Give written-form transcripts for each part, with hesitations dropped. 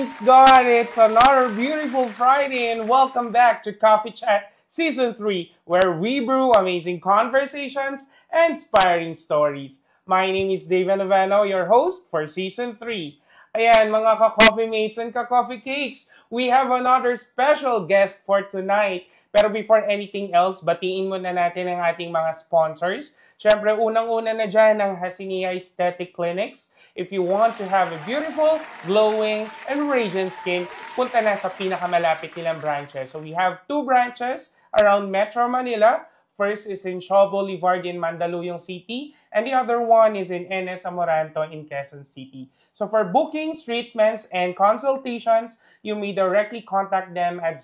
Praise God, it's another beautiful Friday and welcome back to Coffee Chat Season 3 where we brew amazing conversations and inspiring stories. My name is Dave Noveno, your host for Season 3. Ayan, mga ka-coffee mates and ka-coffee cakes, we have another special guest for tonight. Pero before anything else, batiin muna natin ang ating mga sponsors. Siyempre, unang-una na dyan ang Hasinia Aesthetic Clinics. If you want to have a beautiful, glowing, and radiant skin, punta na sa pinakamalapit nilang branches. So we have 2 branches around Metro Manila. First is in Shaw Boulevard in Mandaluyong City, and the other one is in NS Amoranto in Quezon City. So for bookings, treatments, and consultations, you may directly contact them at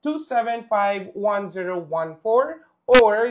0929-275-1014 or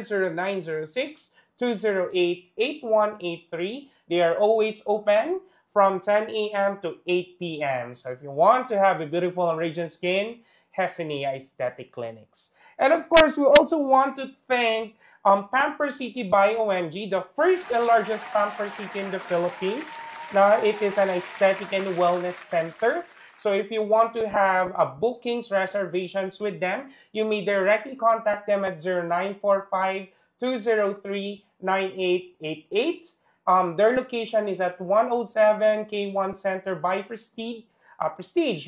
0906-208-8183. They are always open from 10 a.m. to 8 p.m. So if you want to have a beautiful and radiant skin, Hesenia Aesthetic Clinics. And of course, we also want to thank Pamper City by OMG, the first and largest Pamper City in the Philippines. Now, it is an aesthetic and wellness center. So if you want to have bookings, reservations with them, you may directly contact them at 0945-203-9888. Their location is at 107 K1 Center by Prestige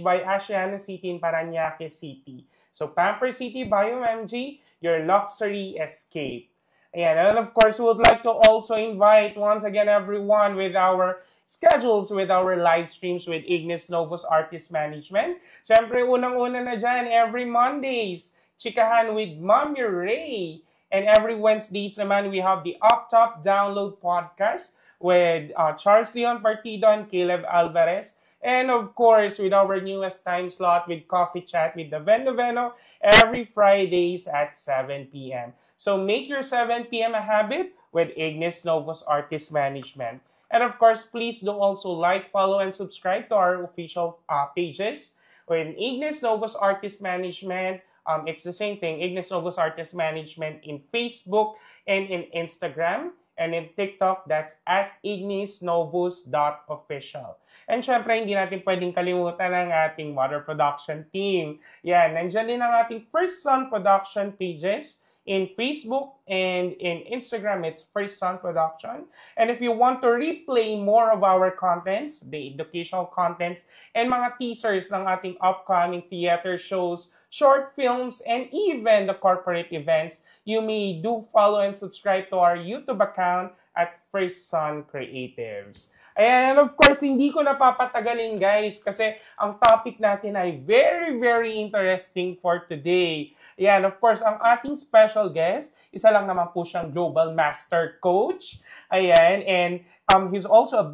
by Asiana City in Parañaque City. So Pamper City by OMG, your luxury escape. Ayan, and of course, we would like to also invite once again everyone with our schedules with our live streams with Ignis Novus Artist Management. Siyempre, unang-una na dyan, every Mondays, chikahan with Mommy Ray. And every Wednesdays naman, we have the Up Top Download Podcast with Charles Leon Partido and Caleb Alvarez. And of course, with our newest time slot with Coffee Chat with the Noveno every Fridays at 7 p.m. So make your 7 p.m. a habit with Ignis Novus Artist Management. And of course, please do also like, follow, and subscribe to our official pages. With Ignis Novus Artist Management, it's the same thing, Ignis Novus Artist Management in Facebook and in Instagram. And in TikTok, that's at ignisnovus.official. And syempre, hindi natin pwedeng kalimutan ang ating water production team. Yan, nandyan din ang ating First Son Production pages. In Facebook and in Instagram, it's First Son Production. And if you want to replay more of our contents, the educational contents, and mga teasers ng ating upcoming theater shows, short films, and even the corporate events, you may do follow and subscribe to our YouTube account at First Son Creatives. Ayan, and of course, hindi ko napapatagalin guys kasi ang topic natin ay very, very interesting for today. Ayan, of course, ang ating special guest, isa lang naman po siyang Global Master Coach. Ayan, and he's also a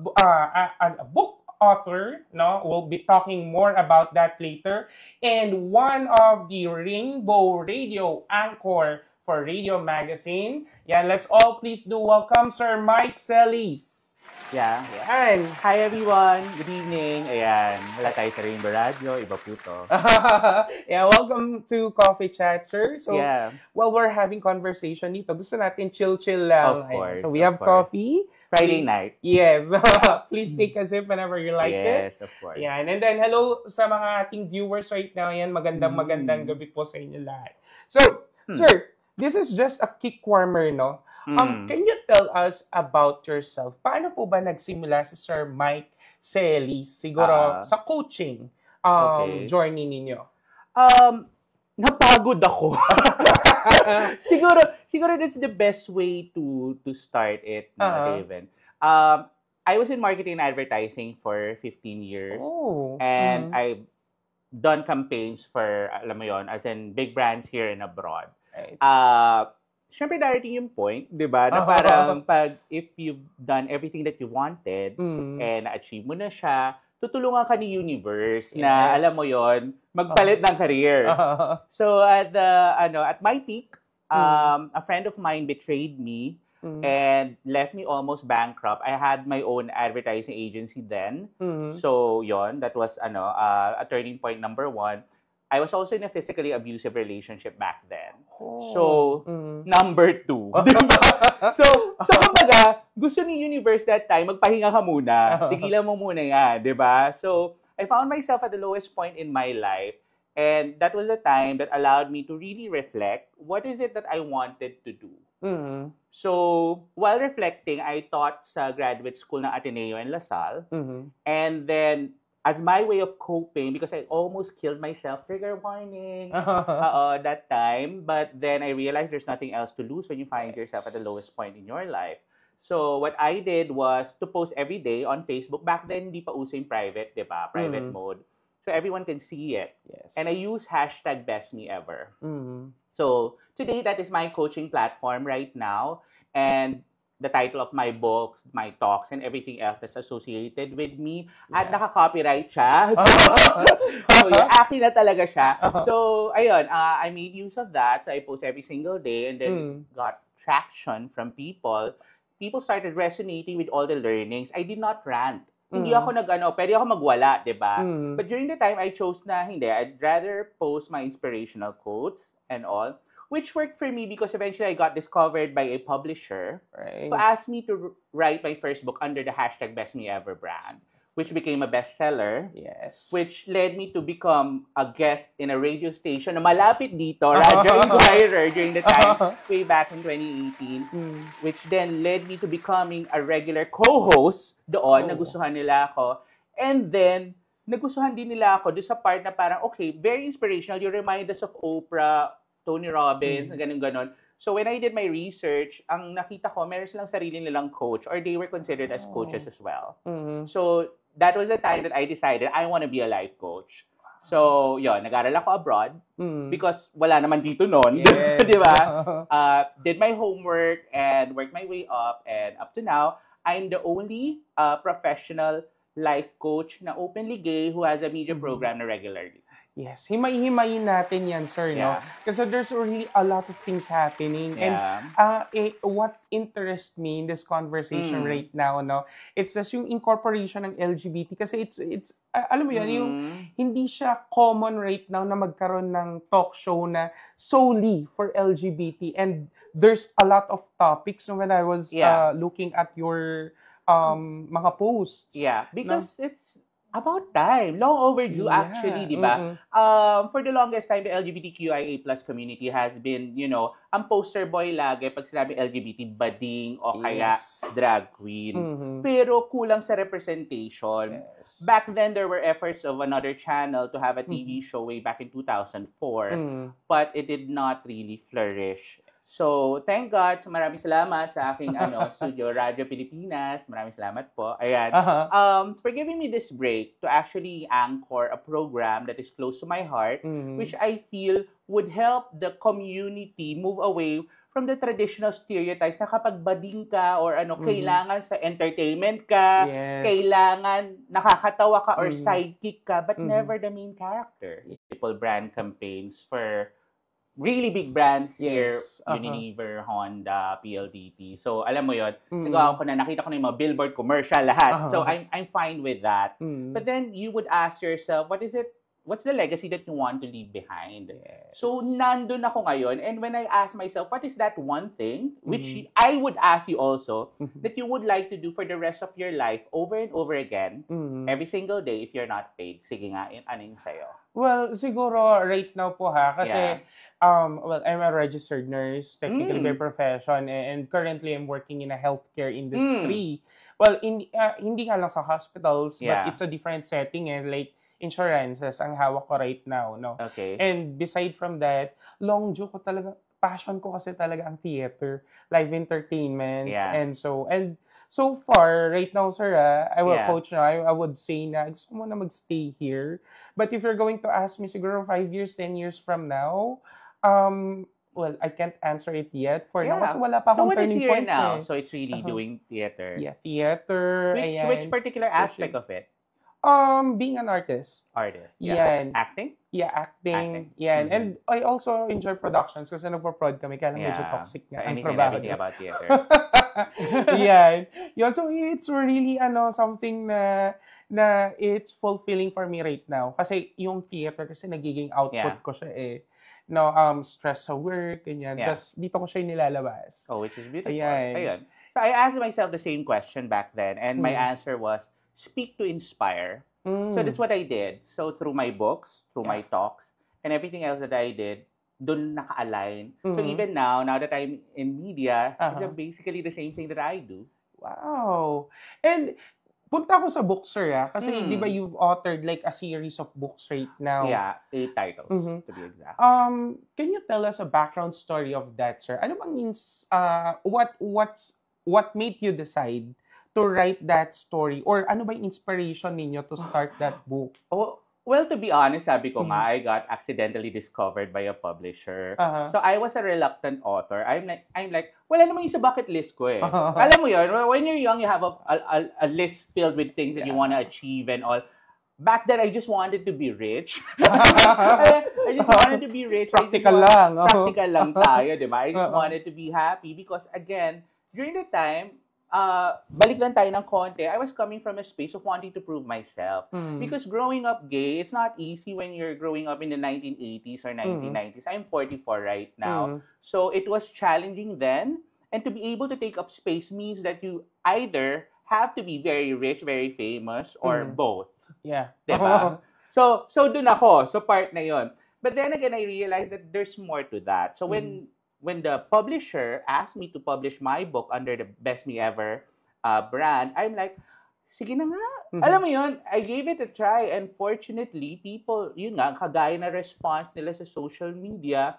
book author, no? We'll be talking more about that later. And one of the Rainbow Radio anchor for Radio Magazine. Yan, let's all please do welcome Sir Mike Celis. Yeah. Ayan. Hi everyone. Good evening. Ayan. Wala tayo sa Rainbow Radio. Iba po to. Yeah, welcome to Coffee Chat, sir. So, yeah. While we're having conversation dito, gusto natin chill-chill lang. Of course. So, we have coffee. Friday night. Yes. Please take a sip whenever you like it. Yes, of course. Yan. And then, hello sa mga ating viewers right now. Yan, magandang gabi po sa inyo lahat. So, sir, this is just a kick warmer, no? Can you tell us about yourself? Paano po ba nagsimula si Sir Mike Celis siguro sa coaching journey ninyo? Napagod ako. siguro that's the best way to start it, David. I was in marketing and advertising for 15 years. Oh. And I've done campaigns for, alam mo yon, as in big brands here and abroad. Right. Siyempre, darating yung point, di ba? Na parang if you've done everything that you wanted and achieve mo na siya, tutulungan ka ni universe na, alam mo yon, magpalit ng career. So, at my peak, a friend of mine betrayed me and left me almost bankrupt. I had my own advertising agency then. So, yon, that was a turning point number 1. I was also in a physically abusive relationship back then. So, number 2. So kumbaga, gusto ni universe that time, magpahinga ka muna. Tigilan mo muna yan, di ba? So, I found myself at the lowest point in my life. And that was a time that allowed me to really reflect, what is it that I wanted to do? Mm-hmm. So, while reflecting, I taught sa graduate school ng Ateneo in LaSalle. Mm-hmm. And then, as my way of coping, because I almost killed myself, trigger warning, that time. But then I realized there's nothing else to lose when you find yourself at the lowest point in your life. So, what I did was to post every day on Facebook. Back then, hindi pa uso yung private, di ba? Private mode. So everyone can see it. Yes. And I use hashtag #BestMeEver. Mm-hmm. So today, that is my coaching platform right now. And the title of my books, my talks, and everything else that's associated with me. At naka-copyright siya. So akin na talaga siya. So, ayun, I made use of that. So I post every single day and then got traction from people. People started resonating with all the learnings. I did not rant. Hindi ako pwede ako magwala, di ba? But during the time, I chose na hindi. I'd rather post my inspirational quotes and all, which worked for me because eventually I got discovered by a publisher who asked me to write my first book under the hashtag #BestMeEver brand, which became a bestseller. Yes. Which led me to become a guest in a radio station na malapit dito, Radio Inquirer, during the time, way back in 2018, which then led me to becoming a regular co-host doon. Nagustuhan nila ako. And then, nagustuhan din nila ako doon sa part na parang, okay, very inspirational. You remind us of Oprah, Tony Robbins, ganun-ganon. So when I did my research, ang nakita ko, meron silang sarili nilang coach or they were considered as coaches as well. So that was the time that I decided I want to be a life coach. So, yun, nag-aral ako abroad because wala naman dito noon. Yes. Di ba? Did my homework and worked my way up. And up to now, I'm the only professional life coach na openly gay who has a media program na regularly. Yes, himay-himayin natin yan, sir, no? Kasi there's really a lot of things happening. And what interests me in this conversation right now, no? It's just yung incorporation ng LGBT. Kasi it's alam mo yan, yung hindi siya common right now na magkaroon ng talk show na solely for LGBT. And there's a lot of topics when I was looking at your mga posts. Yeah, because it's about time. Long overdue, actually, di ba? For the longest time, the LGBTQIA+ community has been, ang poster boy lagi pag sinabi LGBT, bading o kaya drag queen. Pero kulang sa representation. Back then, there were efforts of another channel to have a TV show way back in 2004, but it did not really flourish. So, thank God, maraming salamat sa aking studio, Radio Pilipinas. Maraming salamat po. Ayan. For giving me this break to actually anchor a program that is close to my heart, which I feel would help the community move away from the traditional stereotypes na kapag bading ka or kailangan sa entertainment ka, kailangan nakakatawa ka or sidekick ka, but never the main character. People brand campaigns for really big brands here, Unilever, Honda, PLDT. So, alam mo yun, nakita ko na yung mga billboard commercial, lahat. So, I'm fine with that. But then, you would ask yourself, what's the legacy that you want to leave behind? So, nandun ako ngayon. And when I ask myself, what is that one thing, which I would ask you also, that you would like to do for the rest of your life, over and over again, every single day, if you're not paid? Sige nga, ano yung sa'yo? Well, siguro right now po kasi I'm a registered nurse, technically by profession, and currently I'm working in a healthcare industry. Well, hindi nga lang sa hospitals, but it's a different setting, like insurances ang hawak ko right now, no? Okay. And beside from that, passion ko kasi talaga ang theater, live entertainment, and so far, right now, sir, I will coach na, I would say na gusto mo na magstay here. But if you're going to ask me siguro 5 years, 10 years from now, well, I can't answer it yet for now kasi wala pa akong turning point. Now? So it's really doing theater. Yeah, theater. Which particular aspect of it? Being an artist. Yeah. Acting? Yeah, acting. Yeah, and I also enjoy productions kasi nagpo-prod kami kaya medyo toxic nga ang trabaho. Anything about theater. Yun, so it's really something na it's fulfilling for me right now kasi yung theater kasi nagiging output ko siya stress sa work, ganyan. Tapos dito ko siya nilalabas. Oh, which is beautiful. Ayan. So I asked myself the same question back then and my answer was, speak to inspire. So that's what I did. So through my books, through my talks, and everything else that I did, dun naka-align. So even now that I'm in media, it's basically the same thing that I do. Wow. And punta ako sa book, sir, kasi di ba you've authored like a series of books right now? Yeah, 8 titles to be exact. Can you tell us a background story of that, sir? Ano bang means, what made you decide to write that story? Or ano ba yung inspiration ninyo to start that book? Well, to be honest, sabi ko nga, I got accidentally discovered by a publisher. So I was a reluctant author. I'm like, wala namang yung sa bucket list ko eh. Alam mo yun, when you're young, you have a list filled with things that you want to achieve and all. Back then, I just wanted to be rich. I just wanted to be rich. Practical lang. Practical lang tayo, di ba? I just wanted to be happy because, again, during the time, balik lang tayo ng konti, I was coming from a space of wanting to prove myself. Because growing up gay, it's not easy when you're growing up in the 1980s or 1990s. I'm 44 right now. So it was challenging then. And to be able to take up space means that you either have to be very rich, very famous, or both. Yeah. Diba? So dun ako. So part na yun. But then again, I realized that there's more to that. So when the publisher asked me to publish my book under the Best Me Ever brand, I'm like, sige na nga. Alam mo yun, I gave it a try. And fortunately, people, yun nga, kagaya na response nila sa social media,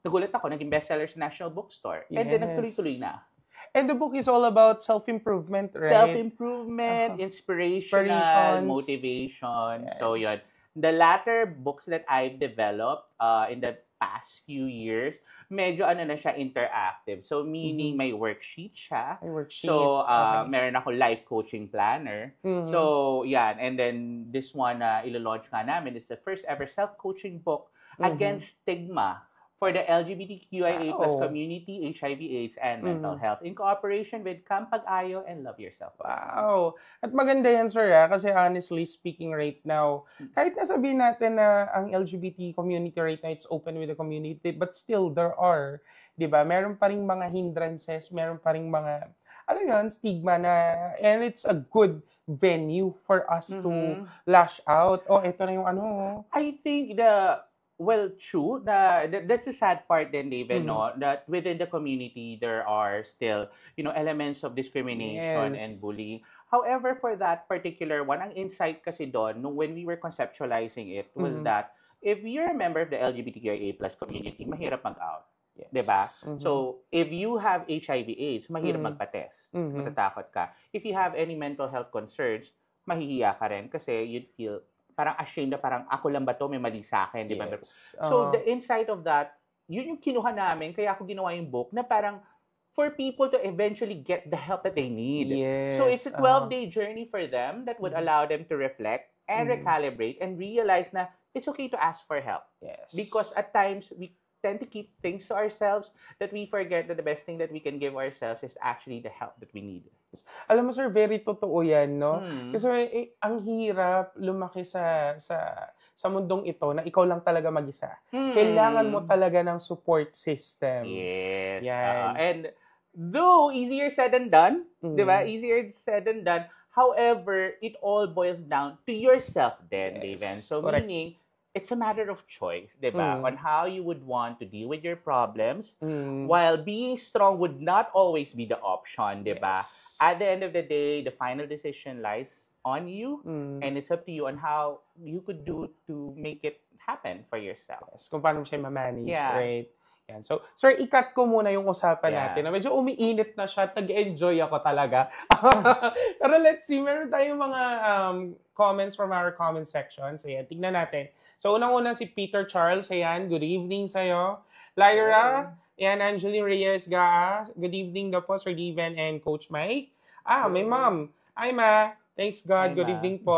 nagulat ako, naging bestseller sa National Bookstore. And then nagtuloy-tuloy na. And the book is all about self-improvement, right? Self-improvement, inspirational, motivation. Yes. So yun. The latter books that I've developed in the past few years, medyo na siya interactive. So meaning may worksheet siya. So meron ako life coaching planner. So yan. And then this one ilo-launch nga namin. It's the first ever self-coaching book against stigma for the LGBTQIA+ community, HIV/AIDS, and mental health in cooperation with Kampag-Ayo and Love Yourself. Wow! At maganda yan, sir, kasi honestly speaking right now, kahit nasabihin natin na ang LGBT community right now, it's open with the community, but still, there are, di ba, meron pa ring mga hindrances, meron pa ring mga, alam yun, stigma na, and it's a good venue for us to lash out. Ito na yung ano. I think true. That's the sad part then, David, no? That within the community, there are still, elements of discrimination and bullying. However, for that particular one, ang insight kasi doon, when we were conceptualizing it, was that if you're a member of the LGBTQIA+ community, mahirap mag-out. Yes. Diba? So, if you have HIV/AIDS, mahirap magpa-test. Matatakot ka. If you have any mental health concerns, mahihiya ka rin kasi you'd feel parang ashamed na parang ako lang ba to, may mali sa akin, di ba? So, the insight of that, yun yung kinuha namin, kaya ako ginawa yung book, na parang for people to eventually get the help that they need. Yes. So, it's a 12-day journey for them that would allow them to reflect and recalibrate and realize na it's okay to ask for help. Yes. Because at times, we tend to keep things to ourselves that we forget that the best thing that we can give ourselves is actually the help that we need. Alam mo, sir, very totoo yan, no? Kasi ang hirap lumaki sa mundong ito na ikaw lang talaga mag-isa. Kailangan mo talaga ng support system. Yes. And though easier said than done, di ba? Easier said than done. However, it all boils down to yourself then, David. So meaning, it's a matter of choice, diba? On how you would want to deal with your problems, while being strong would not always be the option, diba? Yes. At the end of the day, the final decision lies on you, and it's up to you on how you could do to make it happen for yourself. Yes, kung paano mo siya ma-manage, right? Yan. So, sir, i-cut ko muna yung usapan natin. Medyo umiinit na siya. Tag-enjoy ako talaga. Pero let's see, meron tayong mga comments from our comment section. So, yan, tignan natin. So, unang-una si Peter Charles. Ayan, good evening sa'yo. Lyra, ayan, Angeline Reyes Gaa. Good evening daw po, Sir Steven and Coach Mike. May ma'am. Hi, ma. Thanks God. Good evening po.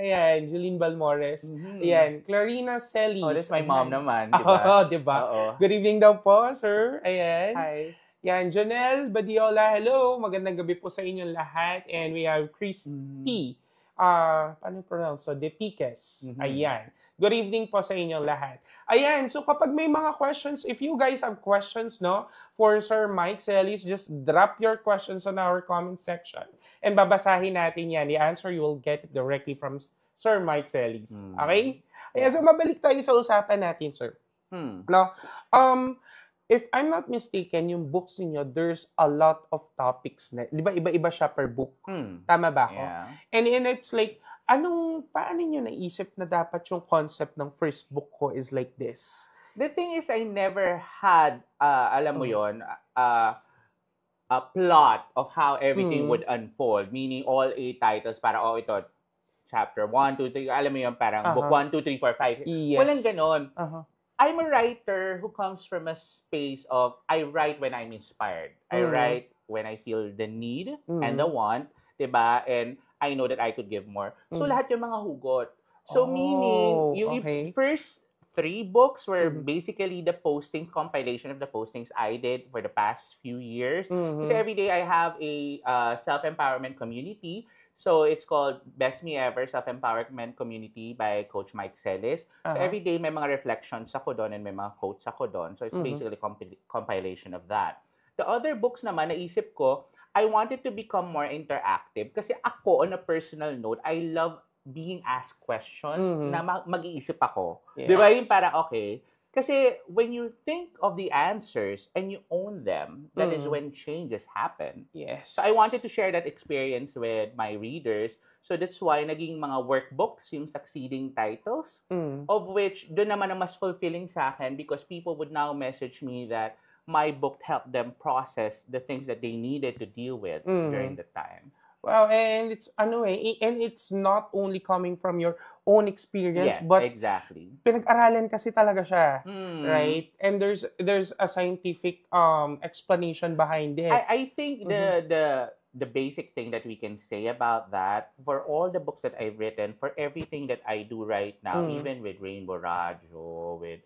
Ayan, Jeline Balmores. Ayan, Clarina Celis. That's my mom naman, di ba? Diba? Good evening daw po, sir. Ayan. Hi. Yan, Janelle Badiola. Hello. Magandang gabi po sa inyong lahat. And we have Christy. Paano pronounce? So, Detiques. Ayan. Good evening po sa inyong lahat. Ayan, so kapag may mga questions, if you guys have questions, no, for Sir Mike Celis, just drop your questions on our comment section. And babasahin natin yan. The answer, you will get it directly from Sir Mike Celis. Okay? Kaya so mabalik tayo sa usapan natin, sir. Now, if I'm not mistaken, yung books niyo, there's a lot of topics na, di ba, iba-iba siya per book? Tama ba ako? Yeah. And it's like, paano niyo naisip na dapat yung concept ng first book ko is like this? The thing is, I never had, alam mo yon, a plot of how everything would unfold. Meaning, all 8 titles, para, ito, chapter 1, 2, 3, alam mo yun, parang book 1, 2, 3, 4, 5. Yes. Walang ganon. I'm a writer who comes from a space of, I write when I'm inspired. I write when I feel the need and the want, diba? And I know that I could give more. So, lahat yung mga hugot. So, meaning, yung first 3 books were basically the compilation of the postings I did for the past few years. Kasi every day I have a self-empowerment community. So, it's called Best Me Ever Self-Empowerment Community by Coach Mike Celis. So, every day may mga reflections ako doon and may mga quotes ako doon. So, it's basically a compilation of that. The other books naman, naisip ko, I wanted to become more interactive. Kasi ako, on a personal note, I love being asked questions na mag-iisip ako. Yes. Di ba? Yung para, okay. Kasi when you think of the answers and you own them, that is when changes happen. Yes. So I wanted to share that experience with my readers. So that's why naging mga workbooks, yung succeeding titles, of which doon naman ang mas fulfilling sa akin because people would now message me that my book helped them process the things that they needed to deal with during the time. Wow, and it's and it's not only coming from your own experience, but exactly. Pinag-aralan kasi talaga siya, right? And there's a scientific explanation behind it. I think the basic thing that we can say about that, for all the books that I've written, for everything that I do right now, even with Rainbow Radyo, with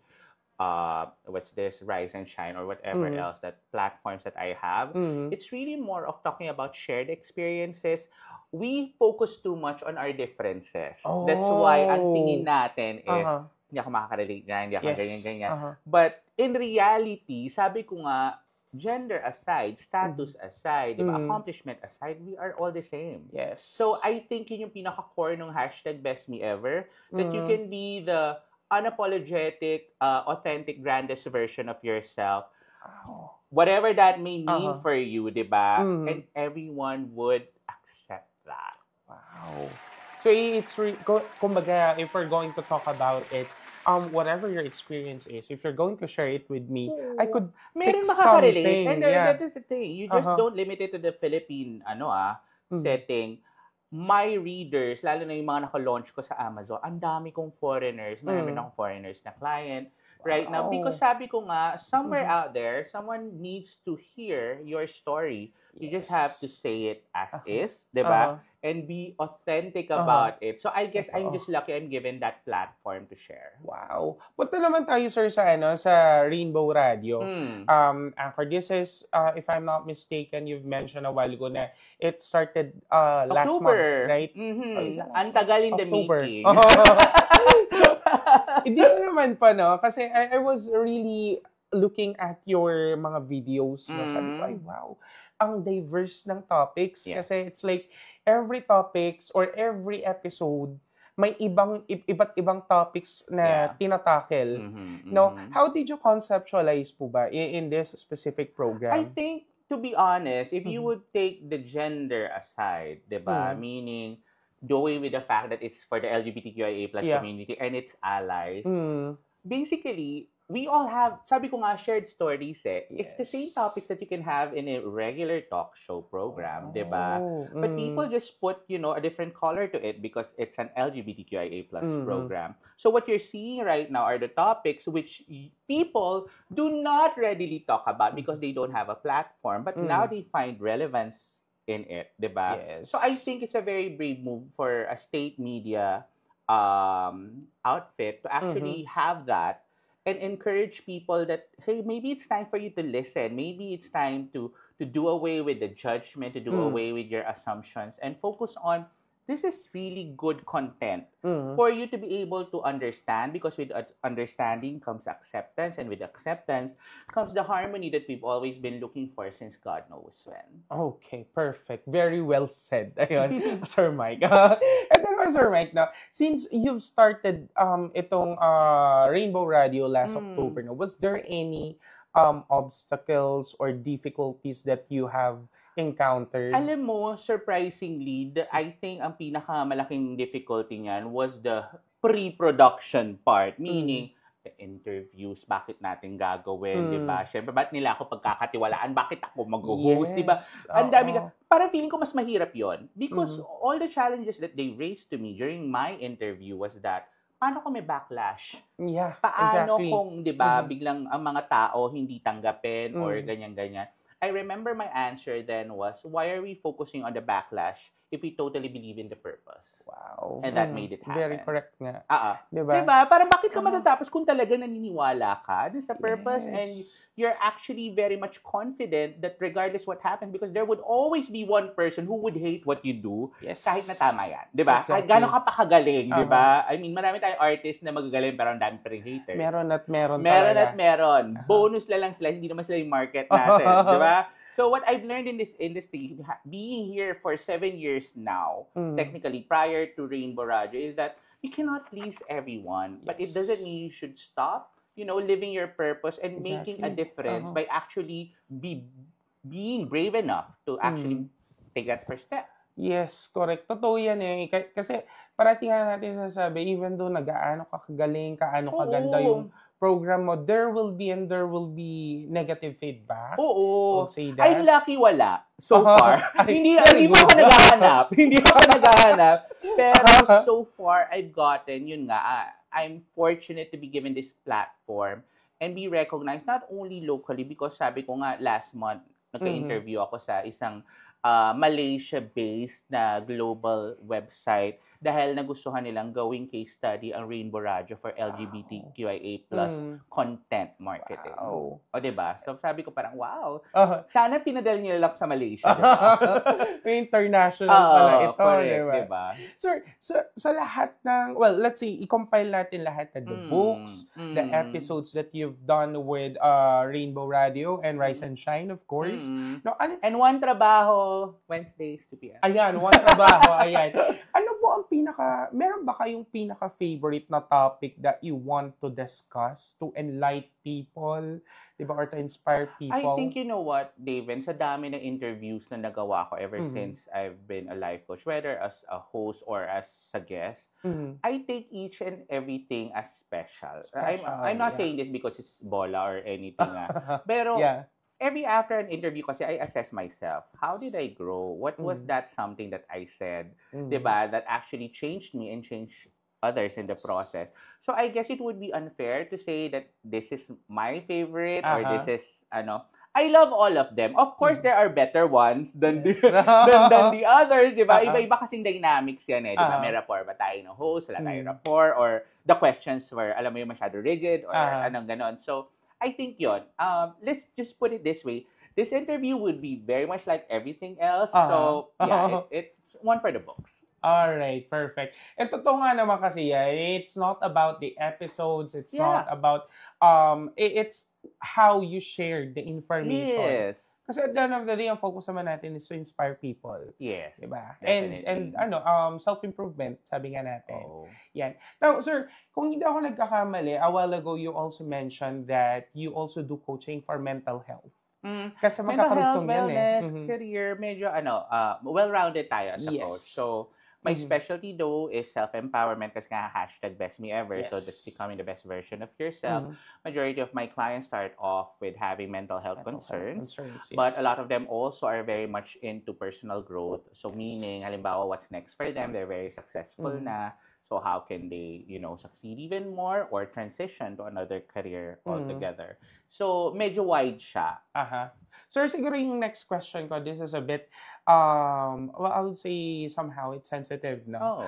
what's this, Rise and Shine, or whatever else, that platforms that I have, it's really more of talking about shared experiences. We focus too much on our differences. That's why ang tingin natin is, hindi ako makaka-relate dyan, hindi ako ganyan-ganyan. But in reality, sabi ko nga, gender aside, status aside, diba, accomplishment aside, we are all the same. Yes. So I think yun yung pinaka-core ng hashtag Best Me Ever, that you can be the unapologetic, authentic, grandest version of yourself. Whatever that may mean for you, diba? And everyone would accept that. Wow. So it's kumbaga, if we're going to talk about it, whatever your experience is, if you're going to share it with me, I could pick something. And that is the thing. You just don't limit it to the Philippine setting. My readers, lalo na yung mga naka-launch ko sa Amazon, ang dami kong foreigners, marami na akong foreigners na client right now. Because sabi ko nga, somewhere out there, someone needs to hear your story. You just have to say it as is, diba? And be authentic about it. So I guess I'm just lucky I'm given that platform to share. Wow. Punta naman tayo, sir, sa Rainbow Radio. Anchor, this is, if I'm not mistaken, you've mentioned a while ago na it started last month, right? Ang tagal in the making. Hindi naman pa, no? Kasi I was really looking at your mga videos. Sabi ko, ay, wow. Ang diverse ng topics. Kasi it's like, every topics or every episode, may iba't ibang topics na tinatakel. No, how did you conceptualize po ba in this specific program? I think, to be honest, if you would take the gender aside, diba? Meaning, doing with the fact that it's for the LGBTQIA+ community and its allies, basically, we all have, sabi ko nga, shared stories It's the same topics that you can have in a regular talk show program, diba? But people just put, a different color to it because it's an LGBTQIA+ program. So what you're seeing right now are the topics which people do not readily talk about because they don't have a platform, but now they find relevance in it, diba? Yes. So I think it's a very brave move for a state media outfit to actually have that and encourage people that, hey, maybe it's time for you to listen. Maybe it's time to do away with the judgment, to do away with your assumptions, and focus on this is really good content for you to be able to understand, because with understanding comes acceptance, and with acceptance comes the harmony that we've always been looking for since God knows when. Okay, perfect. Very well said. Ayun, Sir Mike. And then, Sir Mike, now, since you've started itong Rainbow Radio last October, no, was there any obstacles or difficulties that you have encountered? Alam mo, surprisingly, I think ang pinakamalaking difficulty niyan was the pre-production part. Meaning, the interviews, bakit natin gagawin, di ba? Siyempre, ba't nila ako pagkakatiwalaan? Bakit ako mag-host, di ba? Ang dami ka. Parang feeling ko mas mahirap yon, because all the challenges that they raised to me during my interview was that, paano kung may backlash? Yeah, Paano exactly. kung, di ba, biglang ang mga tao hindi tanggapin or ganyan-ganyan? I remember my answer then was, why are we focusing on the backlash if we totally believe in the purpose? Wow. And that made it happen. Very correct nga. Diba? Parang bakit ka matatapos kung talaga naniniwala ka dun sa purpose, and you're actually very much confident that regardless what happens, because there would always be one person who would hate what you do, kahit na tama yan. Diba? Exactly. Kahit gano'n ka pa kagaling, diba? I mean, marami tayong artists na magagaling pero ang dami pa rin haters. Meron at meron Meron talaga. at meron. Bonus lang sila, hindi naman sila yung market natin. Diba? So what I've learned in this industry, being here for 7 years now, technically prior to Rainbow Radio, is that you cannot please everyone, but it doesn't mean you should stop, living your purpose and making a difference by actually being brave enough to actually take that first step. Yes, correct. Totoo yan eh. Kasi parating nga natin sasabi, even though nag-aano ka kagaling, kaano kaganda yung program mo, there will be negative feedback. Oo. I'll say that. I'm lucky wala. So far. hindi pa ako naghahanap. Hindi pa ako naghahanap. Pero so far, I've gotten, yun nga, I'm fortunate to be given this platform and be recognized not only locally, because sabi ko nga last month, nagka-interview ako sa isang Malaysia-based na global website dahil nagustuhan nilang gawing case study ang Rainbow Radio for LGBTQIA+ content marketing. Wow. O, diba? So, sabi ko parang, wow. Sana pinadala nila lang sa Malaysia, diba? International pala ito, correct, diba? Sir, sa lahat ng, well, let's say, i-compile natin lahat ng the books, the episodes that you've done with Rainbow Radio and Rise and Shine, of course. No, and one trabaho, Wednesdays to PM. Ayan, one trabaho, ayan. Ano po ang meron ba kayong pinaka-favorite na topic that you want to discuss to enlighten people, diba, or to inspire people? I think, you know what, David, sa dami ng interviews na nagawa ko ever since I've been a life coach, whether as a host or as a guest, I take each and everything as special. I'm not saying this because it's bola or anything. Pero, every after an interview kasi I assess myself. How did I grow? What was that something that I said, diba, that actually changed me and changed others in the process? So I guess it would be unfair to say that this is my favorite or this is, I love all of them. Of course, there are better ones than than the others, diba? Iba-iba kasing dynamics yan eh, diba? May rapport ba tayo ng host, wala tayong rapport, or the questions were, alam mo yung masyado rigid, or anong ganon. So, I think yon. Let's just put it this way. This interview would be very much like everything else. So, yeah, it's one for the books. All right, perfect. And totoo nga naman kasi, it's not about the episodes. It's not about, it's how you share the information. Yes. Kasi at the end of the day, ang focus naman natin is to inspire people. Yes. Diba? Definitely. And self-improvement, sabi nga natin. Yan. Now, sir, kung hindi ako nagkakamali, a while ago, you also mentioned that you also do coaching for mental health. Kasi magkakarugtong yan wellness, career, medyo well-rounded tayo as a coach. So, my specialty though is self-empowerment kasi nga #BestMeEver. So that's becoming the best version of yourself. Majority of my clients start off with having mental health concerns. But a lot of them also are very much into personal growth. So meaning, halimbawa, what's next for them? They're very successful na. So how can they, succeed even more or transition to another career altogether? So medyo wide siya. Sir, siguro yung next question ko, this is a bit, well, I would say somehow it's sensitive, no?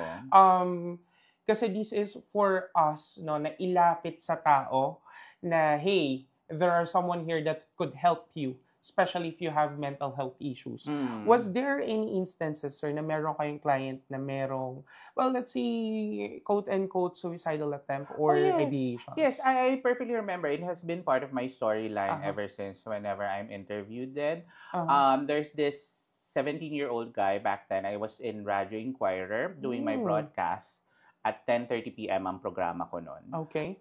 Kasi this is for us, no, na ilapit sa tao na, hey, there are someone here that could help you especially if you have mental health issues. Was there any instances, sir, na meron kayong client na merong, well, let's say, quote-unquote, suicidal attempt or ideations? Yes, I perfectly remember. It has been part of my storyline ever since whenever I'm interviewed then. There's this 17-year-old guy back then. I was in Radyo Inquirer doing my broadcast at 10:30 p.m. ang programa ko noon. Okay.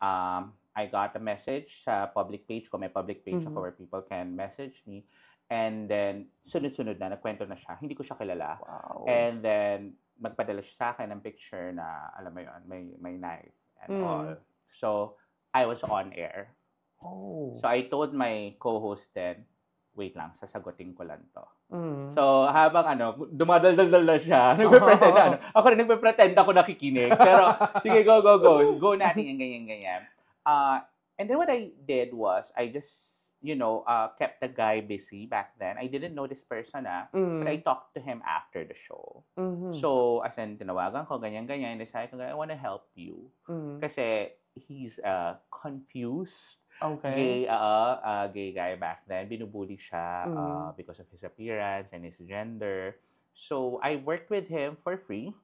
I got a message sa public page ko. May public page ako where people can message me. And then, sunod-sunod na, nagkwento na siya. Hindi ko siya kilala. Wow. And then, magpadala siya sa akin ng picture na, alam mo yun, may knife and all. So, I was on air. Oh. So, I told my co-host then, wait lang, sasagutin ko lang to. So, habang dumadaldal na siya, nagpe-pretend ako rin nagpe-pretend ako nakikinig. Pero, sige, go. Go natin yung ganyan. And then what I did was, I just, kept the guy busy back then. I didn't know this person, but I talked to him after the show. So, as in, tinawagan ko, ganyan. Decided ko, I want to help you. Kasi, he's confused. Okay. Gay guy back then. Binubuli siya because of his appearance and his gender. So, I worked with him for free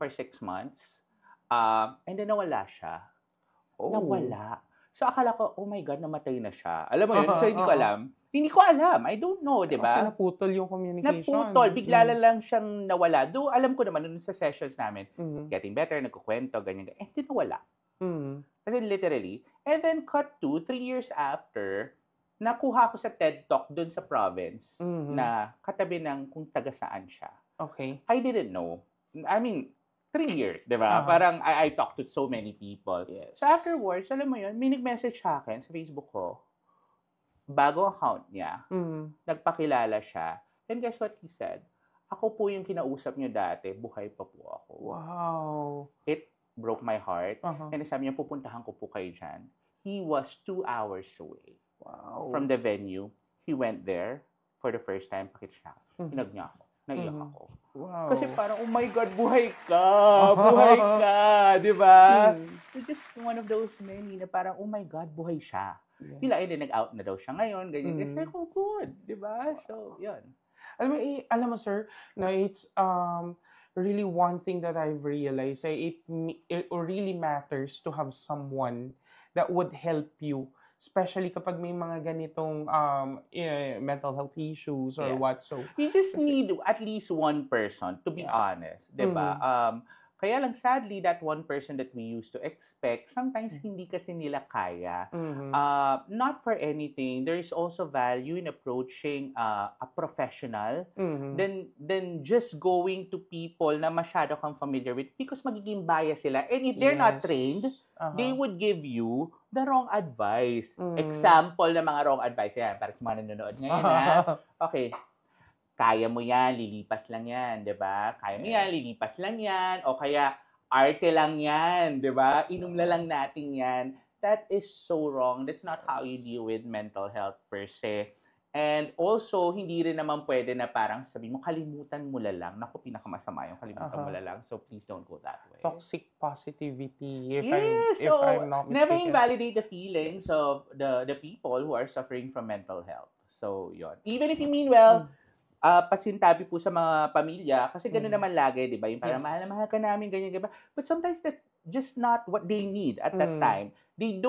for 6 months. And then, nawala siya. Nawala. So, akala ko, oh my God, namatay na siya. Alam mo yun? So, hindi ko alam. Hindi ko alam. I don't know, di ba? Kasi naputol yung communication. Naputol. Bigla lang siyang nawala. Do alam ko naman, nun sa sessions namin, getting better, nagkukwento, ganyan. Hindi nawala. Kasi literally. And then, cut to, 3 years after, nakuha ko sa TED Talk dun sa province na katabi ng kung taga saan siya. Okay. I didn't know. I mean, 3 years, di ba? Parang I talked to so many people. Yes. So afterwards, alam mo yun, may nag-message sa akin sa Facebook ko. Bago account niya. Nagpakilala siya. And guess what he said? Ako po yung kinausap niyo dati. Buhay pa po ako. Wow. It broke my heart. And sabi niya, pupuntahan ko po kayo dyan. He was 2 hours away. Wow. From the venue. He went there for the first time. Pakita siya. Hinag niya ako. Naiyak ako. Wow. Kasi parang, oh my God, buhay ka! Buhay ka! Di ba? So just one of those many na parang, oh my God, buhay siya. Yes. Pila, then nag-out na daw siya ngayon. Ganyan. Kasi, oh, good. Di ba? So, yun. Alam mo, sir, na it's really one thing that I've realized. It really matters to have someone that would help you, especially kapag may mga ganitong mental health issues or what. So you just need at least one person, to be honest, diba? Kaya lang sadly, that one person that we used to expect, sometimes hindi kasi nila kaya. Not for anything. There is also value in approaching a professional than just going to people na masyado kang familiar with because magiging bias sila. And if they're not trained, they would give you the wrong advice. Example na mga wrong advice. Yan, para sa mga nanonood ngayon, Okay. Kaya mo yan, lilipas lang yan, di ba? Kaya mo yan, lilipas lang yan. O kaya, arte lang yan, di ba? Inom na lang natin yan. That is so wrong. That's not how you deal with mental health per se. And also, hindi rin naman pwede na parang sabi mo, kalimutan mo lang. Naku, pinakamasama yung kalimutan mo lang. So, please don't go that way. Toxic positivity, if so, I'm not mistaken. Never invalidate the feelings of the people who are suffering from mental health. So, yun. Even if you mean well, pasintabi po sa mga pamilya, kasi gano'n naman lagi, di ba? Yung parang mahal na mahal ka namin, ganyan, ganyan. But sometimes that's just not what they need at that time. They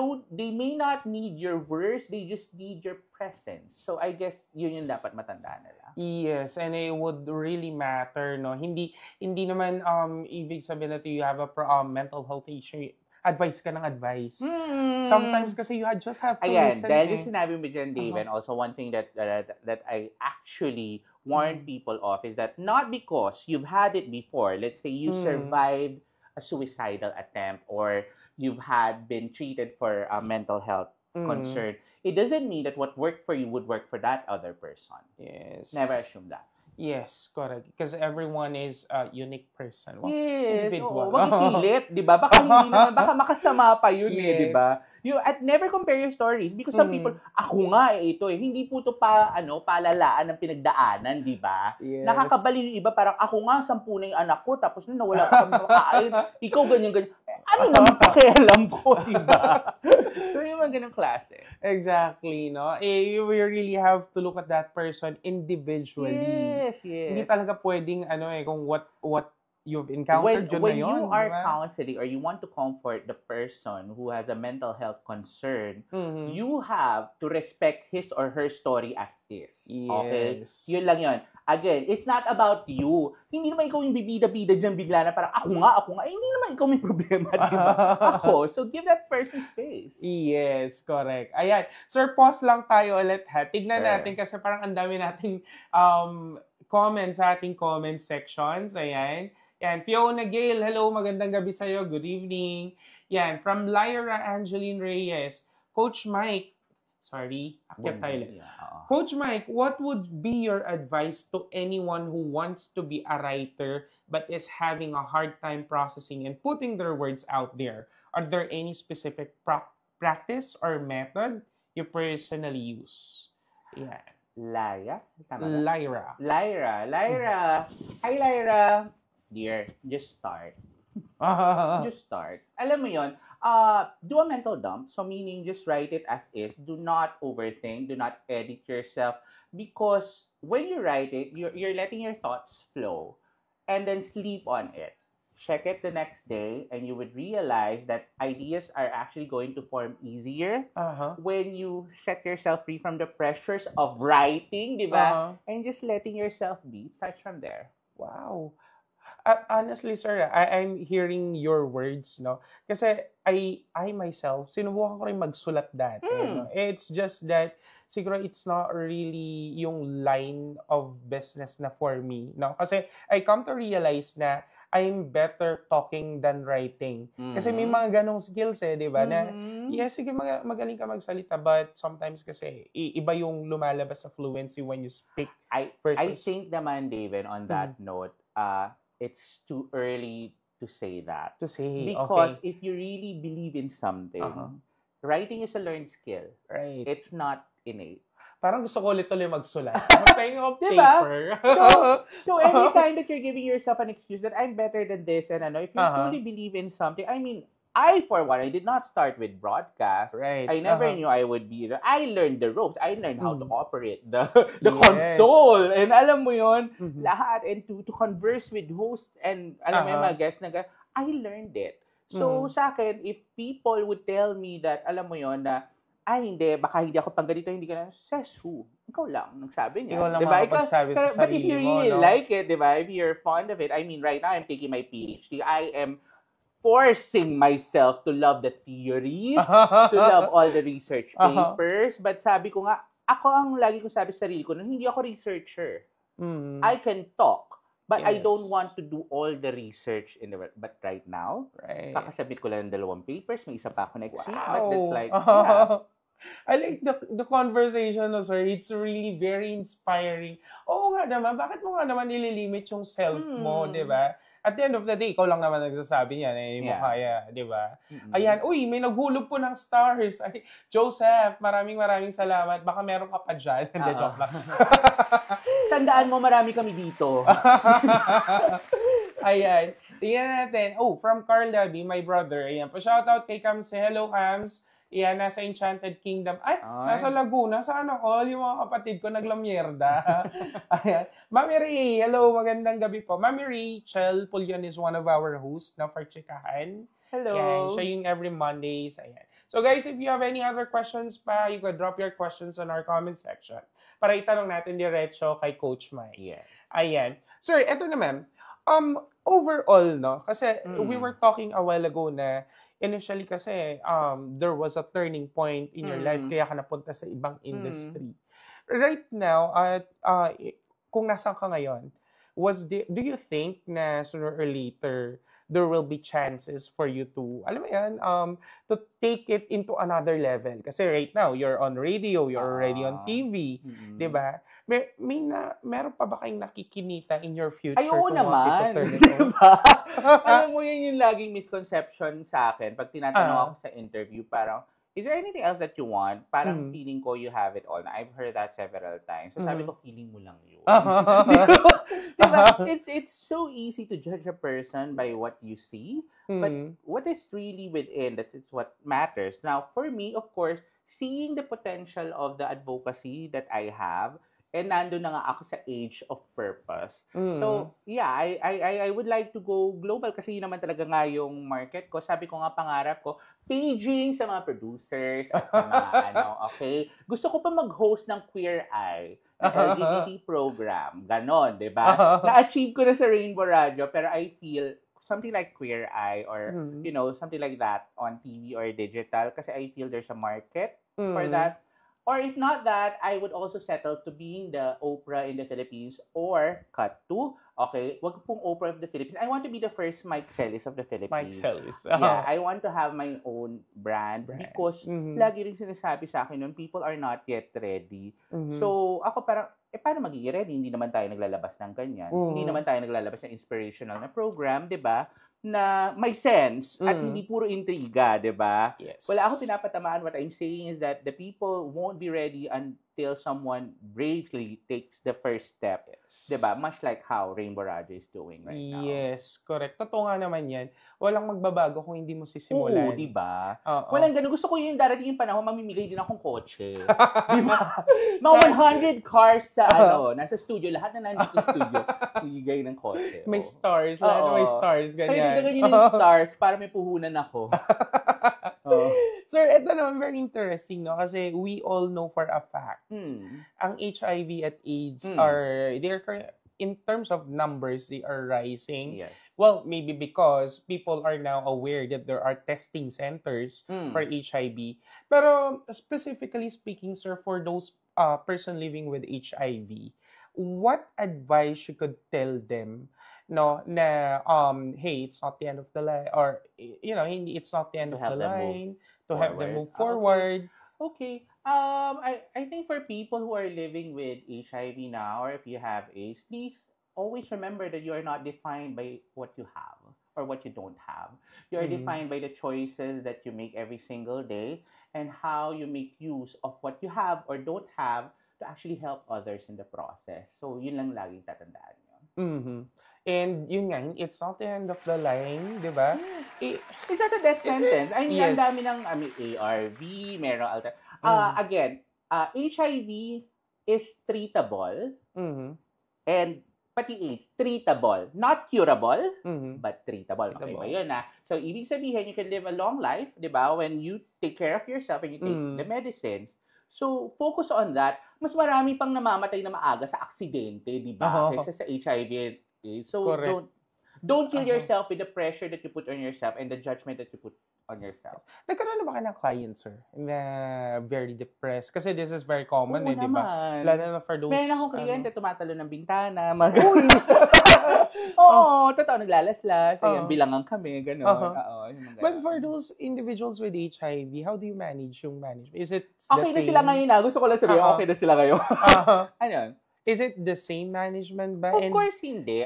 may not need your words, they just need your presence. So I guess yun yung dapat matandaan nila. Yes, and it would really matter, no? Hindi naman ibig sabihin na you have a mental health issue, advice ka ng advice. Sometimes kasi you just have to listen. Dahil yung sinabi mo dyan, Dave, and also one thing that I actually warn people of is that not because you've had it before, let's say you survived a suicidal attempt or you've been treated for a mental health concern, it doesn't mean that what worked for you would work for that other person. Yes. Never assume that. Yes, correct. Because everyone is a unique person. Yes. Individual. Huwag ipilit, di ba? Baka hindi naman, baka makasama pa yun di ba? Never compare your stories because some people, ako nga ito hindi po ito palalaan ng pinagdaanan, di ba? Yes. Nakakabali yung iba, parang ako nga, 10 na yung anak ko, tapos nawala pa kami makain. Ikaw ganyan. ano naman pakialam ko, diba? So, yung mga ganong klase. Exactly, no? You really have to look at that person individually. Yes. Hindi talaga pwedeng, kung what you've encountered When yun you are diba? counseling or you want to comfort the person who has a mental health concern, you have to respect his or her story as is. Yes. Okay? Yun lang yun. Again, it's not about you. Hindi naman ikaw yung bibida-bida dyan bigla na parang ako nga. Hindi naman ikaw may problema, diba? Ako. So, give that person space. Yes, correct. Ayan. Sir, pause lang tayo ulit ha. Tignan natin kasi parang ang dami nating comments sa ating comment sections. Ayan. Yan, Fiona Gale, hello, magandang gabi sa'yo. Good evening. Yan, from Lyra Angeline Reyes. Coach Mike, akyat tayo. Coach Mike, what would be your advice to anyone who wants to be a writer but is having a hard time processing and putting their words out there? Are there any specific practice or method you personally use? Yeah. Lyra? Lyra. Hi, Lyra. Dear, just start. Just start. Alam mo yon, do a mental dump. So meaning just write it as is. Do not overthink. Do not edit yourself. Because when you write it, you're letting your thoughts flow. And then sleep on it. Check it the next day and you would realize that ideas are actually going to form easier when you set yourself free from the pressures of writing, di ba? And just letting yourself be. Start from there. Wow. Honestly, sir, I'm hearing your words, no? Kasi I myself, sinubukan ko rin magsulat dati. No? It's just that, siguro it's not really yung line of business na for me, no? Kasi I come to realize na I'm better talking than writing. Kasi may mga ganong skills di ba? Na, yes, sige, magaling ka magsalita, but sometimes kasi, iba yung lumalabas sa fluency when you speak. I think naman, David, on that note, it's too early to say that. Because if you really believe in something, writing is a learned skill. Right. It's not innate. Parang gusto ko ulit-ulit magsulat. Magpahinga of paper. So every time that you're giving yourself an excuse that I'm better than this, and if you truly believe in something, I mean, for one, I did not start with broadcast. Right. I never knew I would be. I learned the ropes. I learned how to operate the console. And alam mo yon, lahat. And to converse with hosts and alam mo yung mga guests I learned it. So sa akin, if people would tell me that, alam mo yon na, hindi, baka hindi ako pang ganito, hindi ka na, says who? Ikaw lang, nagsabi niya. Ikaw lang makapagsabi sa sarili mo, but if you really like it, diba? If you're fond of it, I mean, right now, I'm taking my PhD. I am forcing myself to love the theories, to love all the research papers. But sabi ko nga, ako ang lagi ko sabi sa sarili ko, hindi ako researcher. I can talk, but I don't want to do all the research in the world. But right now, kakasabit ko lang ng 2 papers, may isa pa ako next week. But that's like, I like the conversation, sir. It's really very inspiring. Oo nga naman, bakit mo nga naman nililimit yung self mo, di ba? At the end of the day, ikaw lang naman nagsasabi niyan, mo kaya, di ba? Ayan, may naghulog po ng stars. Ay, Joseph, maraming salamat. Baka meron ka pa dyan. Hindi, joke lang. Tandaan mo, marami kami dito. Ayan. Tingnan natin. From Carl Dabi, my brother. Ayan, pa-shoutout kay Kams. Hello, Kams. Yan, nasa Enchanted Kingdom. Nasa Laguna. Sana all yung mga kapatid ko naglamyerda. Ayan. Mami Ray, hello, magandang gabi po. Mami Rachel Pulion is one of our hosts na for Chikahan. Hello. Ayan, siya yung every Mondays. Ayan. So guys, if you have any other questions pa, you can drop your questions on our comment section para itanong natin diretso kay Coach Mike. Yes. Ayan. Sir, eto naman. Overall, no? Kasi we were talking a while ago na initially kasi there was a turning point in your life kaya ka napunta sa ibang industry. Right now, kung nasaan ka ngayon, do you think na sooner or later there will be chances for you to, alam mo yan, to take it into another level? Kasi right now, you're on radio, you're already on TV, di ba? Meron pa ba kayong nakikinita in your future? Ay, oo naman. Diba? Alam mo, yun yung laging misconception sa akin. Pag tinatanong ako sa interview, parang, is there anything else that you want? Parang feeling ko you have it all. I've heard that several times. So sabi ko, feeling mo lang yun. Diba? It's so easy to judge a person by what you see, but what is really within, that's what matters. Now, for me, of course, seeing the potential of the advocacy that I have, and nandun na nga ako sa age of purpose. So, yeah, I would like to go global kasi yun naman talaga nga yung market ko. Sabi ko nga, pangarap ko, paging sa mga producers at sa mga okay? Gusto ko pa mag-host ng Queer Eye, ng LGBT program. Ganon, di ba? Na-achieve ko na sa Rainbow Radio, pero I feel something like Queer Eye or, something like that on TV or digital kasi I feel there's a market for that. Or if not that, I would also settle to being the Oprah in the Philippines or Cut 2. Okay, wag pong Oprah of the Philippines. I want to be the first Mike Celis of the Philippines. Mike Celis. Yeah, I want to have my own brand. Because lagi rin sinasabi sa akin nun, people are not yet ready. So, ako parang, paano magiging ready? Hindi naman tayo naglalabas ng ganyan. Hindi naman tayo naglalabas ng inspirational na program, di ba? Na may sense at hindi puro intriga, di ba? Yes. Wala ako pinapatamaan. What I'm saying is that the people won't be ready until someone bravely takes the first step. Yes. Di ba? Much like how Rainbow Radio is doing right now. Yes, correct. Totoo nga naman yan. Walang magbabago kung hindi mo sisimulan. Oo, di ba? Walang ganun. Gusto ko yung darating yung panahon, mamimigay din akong kotse. Di ba? Mga 100 cars sa nasa studio. Lahat na nandito sa studio. Bigay ng kotse. May stars. Lahat may stars. Ganyan. Kaya ganyan yung stars para may puhunan ako. Sir, ito naman very interesting, no? Kasi we all know for a fact, ang HIV at AIDS in terms of numbers, they are rising. Yes. Well, maybe because people are now aware that there are testing centers for HIV. Pero specifically speaking, sir, for those person living with HIV, what advice you could tell them? No, na hey, it's not the end of the line, or hindi, it's not the end of the line. To have them move forward. Okay. I think for people who are living with HIV now, or if you have AIDS, please always remember that you are not defined by what you have or what you don't have. You are defined by the choices that you make every single day and how you make use of what you have or don't have to actually help others in the process. So, yun lang laging tatandaan yun. And yun nga, it's not the end of the line, di ba? It's not a death sentence. I mean, ang dami ng ARV, merong again, HIV is treatable, and pati AIDS, treatable. Not curable, but treatable. Okay ba yun, So, ibig sabihin, you can live a long life, di ba? When you take care of yourself and you take the medicines. So, focus on that. Mas marami pang namamatay na maaga sa aksidente, di ba? Kaysa sa HIV. So, don't kill yourself with the pressure that you put on yourself and the judgment that you put on yourself. Nagkaroon na ba kayo ng clients, sir, na very depressed? Kasi this is very common, di ba? Lalo na for those... Meron akong kliyente, tumatalo ng bintana. Totoo, naglalaslas. Bilangan kami, gano'n. But for those individuals with HIV, how do you manage yung management? Is it the okay same? Na sila ngayon Gusto ko lang sabihin, okay na sila ngayon. Ano? Is it the same management ba? Of course, hindi.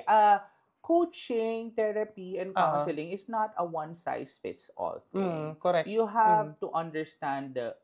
Coaching, therapy, and counseling is not a one-size-fits-all thing. Correct. You have to understand the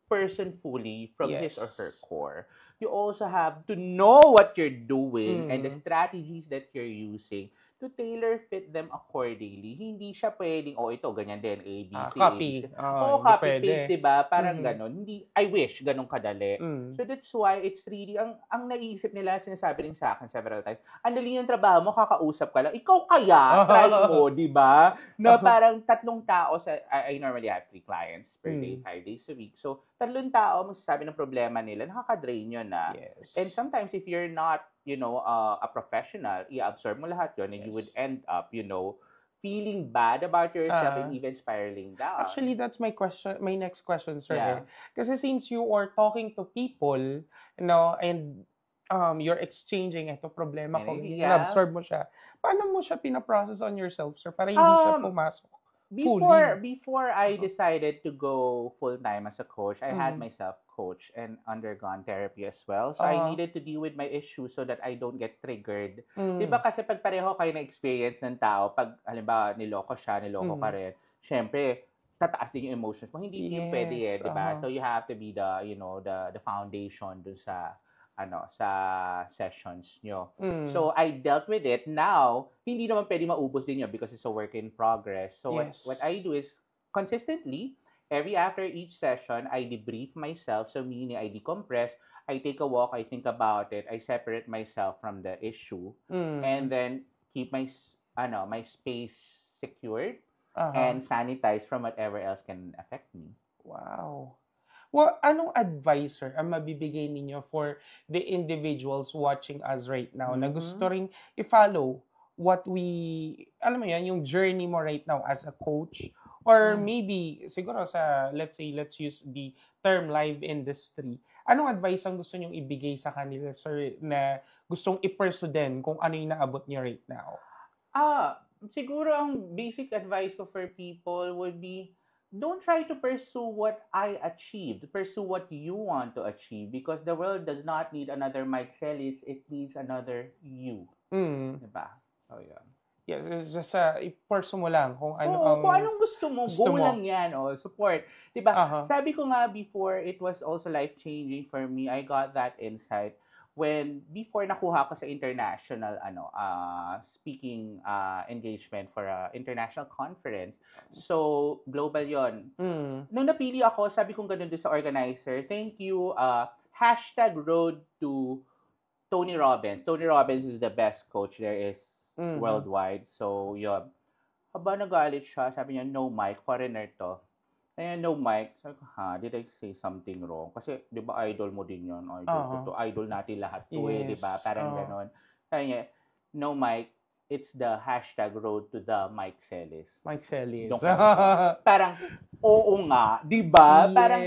person fully from his or her core. You also have to know what you're doing and the strategies that you're using to tailor fit them accordingly. Hindi siya pwedeng, ito, ganyan din, A, B, C, copy. Copy-paste, diba? Parang ganon. Hindi, I wish, ganun kadali. So that's why it's really, ang naiisip nila, sinasabi rin sa akin several times, ang dali ng trabaho mo, kakausap ka lang. Ikaw kaya, try mo, diba? Na parang 3 tao I normally have 3 clients per day, 5 days a week. So, 3 tao, magsasabi ng problema nila, nakaka-drain yun na. Yes. And sometimes, if you're not, a professional, i-absorb mo lahat yun, and you would end up, feeling bad about yourself and even spiraling down. Actually, that's my next question, sir. Yeah. Kasi since you are talking to people, and you're exchanging ito problema ko, absorb mo siya. Paano mo siya pinaprocess on yourself, sir, para hindi siya pumasok? Before I decided to go full-time as a coach, I had myself coached and undergone therapy as well. So I needed to deal with my issues so that I don't get triggered. Diba kasi pag pareho kayo na experience ng tao, pag halimbawa niloko siya, niloko ka rin, syempre, tataas din yung emotions mo. Hindi yung pwede di ba? So you have to be the, the foundation dun sa sa sessions nyo. So I dealt with it. Now, hindi naman pwede maubos din yun because it's a work in progress. So what I do is consistently, after each session, I debrief myself. So meaning I decompress, I take a walk, I think about it, I separate myself from the issue, and then keep my space secured and sanitized from whatever else can affect me. Wow. Well, anong advice, sir, ang mabibigay ninyo for the individuals watching us right now na gusto ring i-follow what alam mo yan, yung journey mo right now as a coach, or maybe, siguro let's use the term live industry. Anong advice ang gusto nyong ibigay sa kanila, sir, na gustong i-pursue din kung ano yung naabot niyo right now? Siguro ang basic advice ko for people would be, don't try to pursue what I achieved. Pursue what you want to achieve, because the world does not need another Mike Celis. It needs another you. Diba? So, yun. Yes, it's just i-pursue mo lang kung kung anong gusto mo. Go lang yan. Support. Diba? Sabi ko nga before, it was also life-changing for me. I got that insight before nakuha ko sa international speaking engagement for a international conference. So, global yon. Nung napili ako, sabi kong ganun din sa organizer, thank you, #road to Tony Robbins. Tony Robbins is the best coach there is worldwide. So, yun. Haba nagalit siya, sabi niya, no mic, foreigner to. Ayan, no mic. Sabi ko, did I say something wrong? Kasi, di ba, idol mo din yun. Idol natin lahat to di ba? Parang ganon. Sabi niya, no mic, it's the #road to the Mike Celis. Mike Celis. Parang, oo nga, di ba? Parang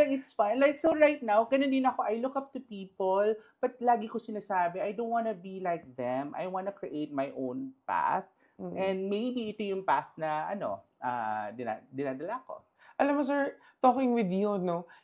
it's fine. Like, so right now, ganun din ako, I look up to people, but lagi ko sinasabi, I don't wanna be like them. I wanna create my own path. And maybe ito yung path na, dinadala ko. Alam mo, sir, talking with you,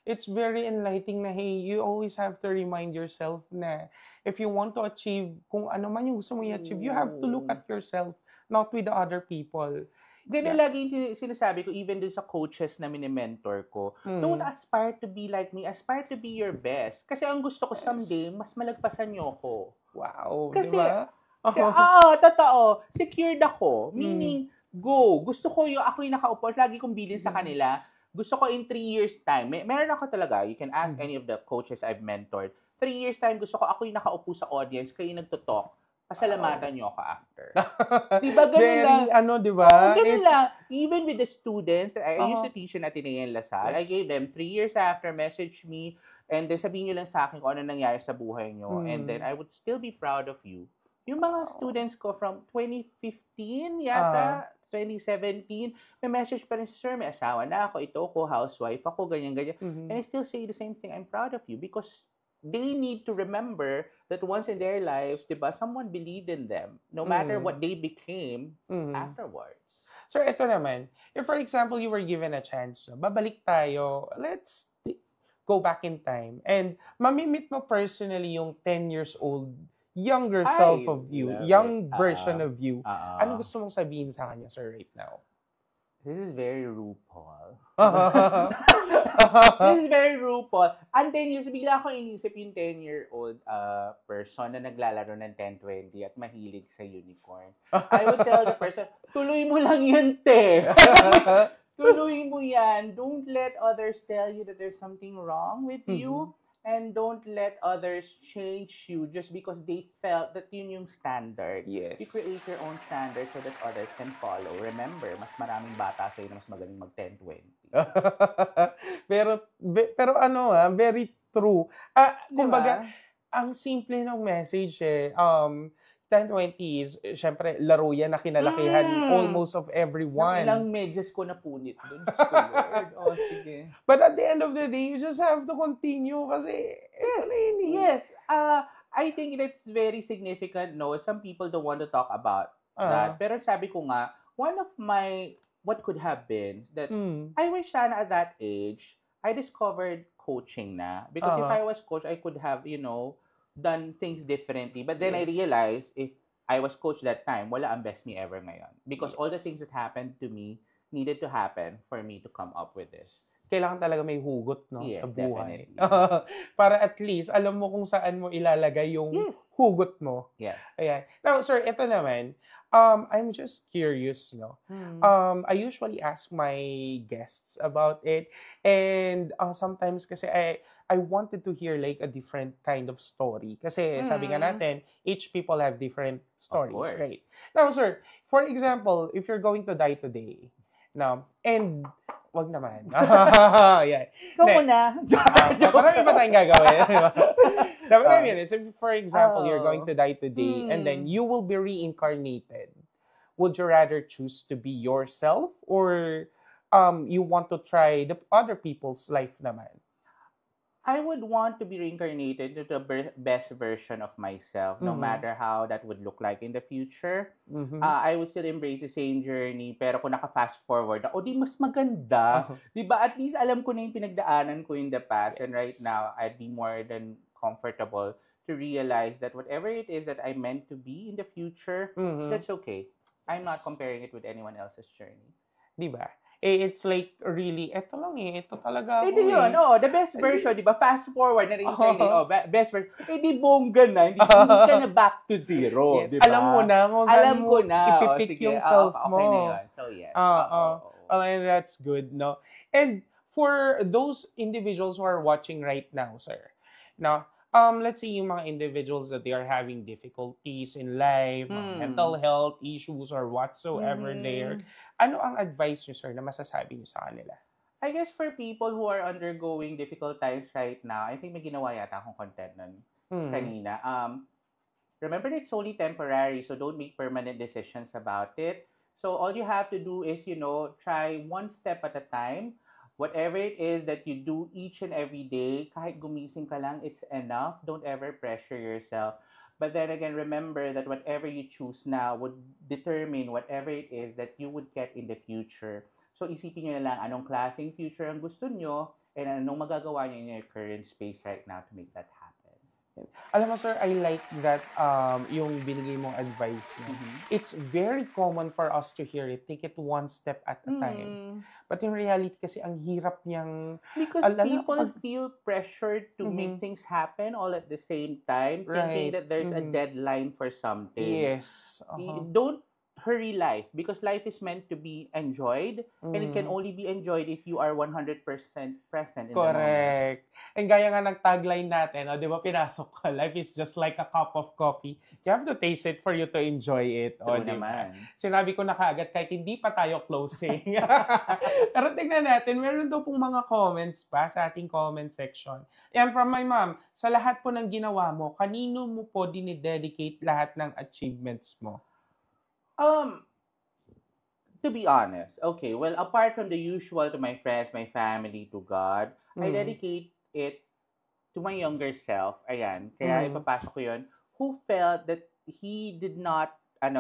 it's very enlightening na, hey, you always have to remind yourself na if you want to achieve kung ano man yung gusto mo i-achieve, you have to look at yourself, not with the other people. Ganun lagi sinasabi ko, even dun sa coaches na mini-mentor ko, don't aspire to be like me, aspire to be your best. Kasi ang gusto ko someday, mas malagpasan niyo ako. Wow, kasi, diba? Totoo. Secured ako. Meaning, go. Gusto ko ako yung nakaupo. Lagi kong bilin sa kanila. Gusto ko in 3 years time. Meron ako talaga. You can ask any of the coaches I've mentored. 3 years time, gusto ko ako yung nakaupo sa audience, kayo nagtutalk. Pasalamatan nyo ako after. Diba ganun lang? Diba? Ganun lang. Even with the students, I used to teach in Ateneo Lasal. I gave them 3 years after, message me, and then sabihin nyo lang sa akin kung ano nangyari sa buhay nyo. And then I would still be proud of you. Yung mga students ko from 2015 yata, 2017, may message pa rin, sir, may asawa na ako, ito ako, housewife ako, ganyan. And I still say the same thing, I'm proud of you, because they need to remember that once in their life, diba, someone believed in them, no matter what they became afterwards. Sir, ito naman, if for example, you were given a chance, babalik tayo, let's go back in time, and mamimit mo personally yung 10 years old younger self of you, young version of you. Ano gusto mong sabihin sa kanya, sir, right now? This is very RuPaul. This is very RuPaul. And 10 years, bigla ako inisip yung 10-year-old person na naglalaro ng 10-20 at mahilig sa unicorn. I would tell the person, tuloy mo lang yan, te. Tuloy mo yan. Don't let others tell you that there's something wrong with you. And don't let others change you just because they felt that yun yung standard. Yes. You create your own standard so that others can follow. Remember, mas maraming bata sa'yo na mas magaling mag-10-20. pero very true. Kumbaga, ang simple ng message 10-20 is, syempre, laro yan na kinalakihan almost of everyone. Ilang medyas ko na punit doon. Sige. But at the end of the day, you just have to continue kasi, yes. I think that's very significant. No, some people don't want to talk about that. Pero sabi ko nga, one of my, what could have been, that I wish sana at that age, I discovered coaching na. Because if I was coach, I could have, done things differently. But then I realized if I was coach that time, wala ang best me ever ngayon. Because all the things that happened to me needed to happen for me to come up with this. Kailangan talaga may hugot, no, Yes, sa buhay. definitely. Para at least alam mo kung saan mo ilalagay yung Yes. hugot mo. Yes. Ayan. Now, sir, ito naman, I'm just curious, no? I usually ask my guests about it, and sometimes kasi I wanted to hear like a different kind of story. Kasi sabi nga natin, each people have different stories, right? Now, sir, for example, if you're going to die today, no, and wag naman. Yeah. Ikaw muna. Marami pa tayong gagawin. Dapat I mean, so for example, you're going to die today and then you will be reincarnated. Would you rather choose to be yourself or you want to try the other people's life naman? I would want to be reincarnated to the best version of myself, no matter how that would look like in the future. I would still embrace the same journey, pero kung naka-fast forward, di mas maganda. Di ba? At least alam ko na yung pinagdaanan ko in the past, and right now, I'd be more than comfortable to realize that whatever it is that I meant to be in the future, that's okay. I'm not comparing it with anyone else's journey. Di ba? It's like really, eto lang ito talaga ako Ito yun, the best version, di ba? Fast forward na reincarnate, best version. Di bongga na, hindi ka na back to zero, yes. di ba? Alam mo na kung saan mo ipipick yung self mo. Okay na yun. So, yes. And that's good, no? And for those individuals who are watching right now, sir, now, let's say yung mga individuals that they are having difficulties in life, mental health issues or whatsoever there, ano ang advice nyo, sir, na masasabi nyo sa kanila? I guess for people who are undergoing difficult times right now, I think may ginawa yata akong content nun kanina. Remember that it's only temporary, so don't make permanent decisions about it. So all you have to do is, try one step at a time. Whatever it is that you do each and every day, kahit gumising ka lang, it's enough. Don't ever pressure yourself. But then again, remember that whatever you choose now would determine whatever it is that you would get in the future. So isipin nyo na lang anong klaseng future ang gusto nyo and anong magagawa nyo in your current space right now to make that happen. Alam mo, sir, I like that yung binigay mong advice. It's very common for us to hear it. Take it one step at a time. But in reality, kasi ang hirap niyang... Because people feel pressured to make things happen all at the same time, thinking that there's a deadline for something. Yes. Don't hurry life because life is meant to be enjoyed and it can only be enjoyed if you are 100% present in the moment. Correct. And gaya nga ng tagline natin, di ba pinasok ka, life is just like a cup of coffee. You have to taste it for you to enjoy it. True naman. Sinabi ko na kaagad kahit hindi pa tayo closing. Pero tingnan natin, meron daw pong mga comments pa sa ating comment section. Yan from my mom, sa lahat po ng ginawa mo, kanino mo po dinidedicate lahat ng achievements mo? To be honest, okay, well, apart from the usual to my friends, my family, to God, I dedicate it to my younger self. Ayan, kaya ipapasok ko yun. Who felt that he did not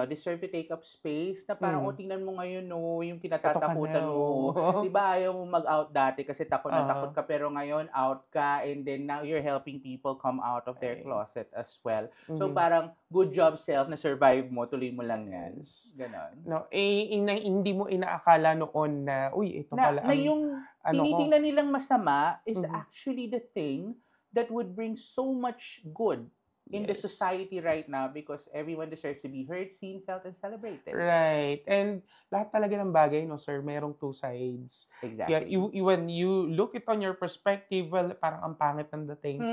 deserve to take up space na parang, tingnan mo ngayon, yung kinatatakutan mo. Diba, ayaw mo mag-out dati kasi takot na takot ka, pero ngayon, out ka, and then now you're helping people come out of their closet as well. So, parang, good job, self, na survive mo, tuloy mo lang yan. Ganon. No, hindi mo inaakala noon na, ito pala na yung tinitingnan nilang masama is actually the thing that would bring so much good in the society right now because everyone deserves to be heard, seen, felt, and celebrated. Right. And lahat talaga ng bagay, no, sir, merong two sides. Exactly. Yeah, when you look it on your perspective, well, parang ang pangit ng dating.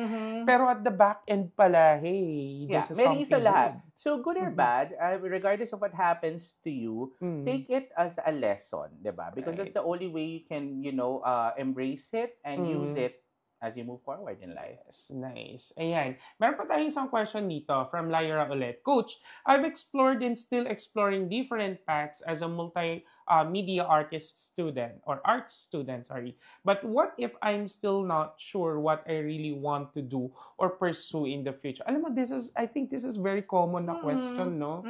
Pero at the back end pala, hey, this is something isa lahat. good. So, good or bad, regardless of what happens to you, take it as a lesson, diba? Because that's the only way you can, embrace it and use it as you move forward in life. Yes, nice. Ayan. Meron pa tayong isang question dito from Lyra ulit. Coach, I've explored and still exploring different paths as a multi-media artist student, or art student, sorry. But what if I'm still not sure what I really want to do or pursue in the future? Alam mo, I think this is very common na question, no?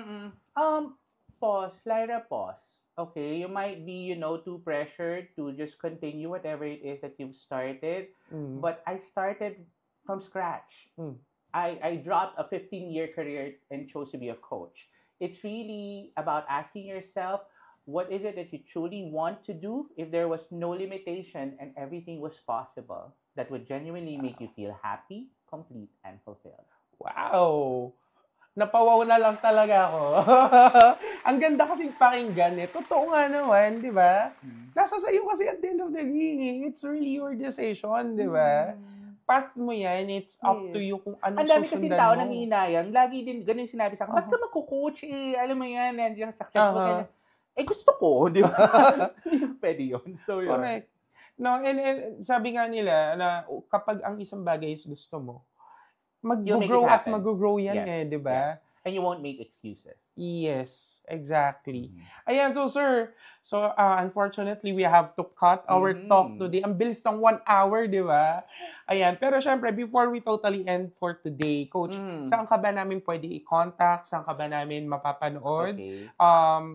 Pause. Lyra, pause. Okay, you might be, too pressured to just continue whatever it is that you've started. But I started from scratch. I dropped a 15-year career and chose to be a coach. It's really about asking yourself, what is it that you truly want to do if there was no limitation and everything was possible that would genuinely make you feel happy, complete, and fulfilled? Wow! Napawaw na lang talaga ako. Ang ganda kasing pakinggan eh. Totoo nga naman, di ba? Nasa sa'yo kasi at the end of the day, it's really your decision, di ba? Path mo yan, it's up to you kung anong susundan mo. Ang dami kasi tao nang hinayang. Lagi din, ganun yung sinabi sa akin, ba't ka magko-coach eh? Alam mo yan, nandiyan successful. Gusto ko, di ba? Pwede yun. So, yun. Correct. No, and sabi nga nila na kapag ang isang bagay is gusto mo, mag-grow at mag-grow yan di ba? Yes. And you won't make excuses. Yes, exactly. Ayan, so sir, unfortunately, we have to cut our talk today. Ang bilis ng 1 hour, di ba? Ayan, pero syempre, before we totally end for today, Coach, saan ka ba namin pwede i-contact? Saan ka ba namin mapapanood? Okay.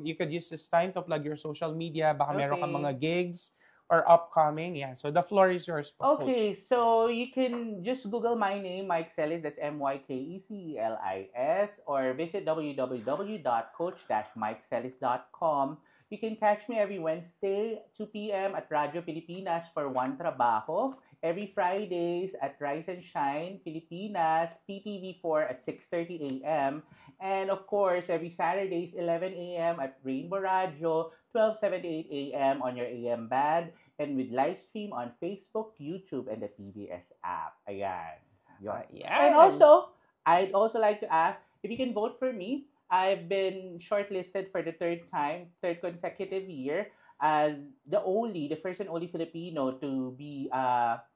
You could use this time to plug your social media. Baka meron kang mga gigs or upcoming. Yeah, so the floor is yours, Coach. Okay, so you can just Google my name, Mike Celis, that's MYKECELIS, or visit www.coach-mikecelis.com. You can catch me every Wednesday, 2 p.m. at Radyo Pilipinas for One Trabajo, every Fridays at Rise and Shine Pilipinas, PTV4 at 6:30 a.m., and of course, every Saturdays, 11 a.m. at Rainbow Radio, 12:78 a.m. on your AM band, and with live stream on Facebook, YouTube, and the PBS app. Ayan. And also, I'd also like to ask if you can vote for me. I've been shortlisted for the third consecutive year as the first and only Filipino to be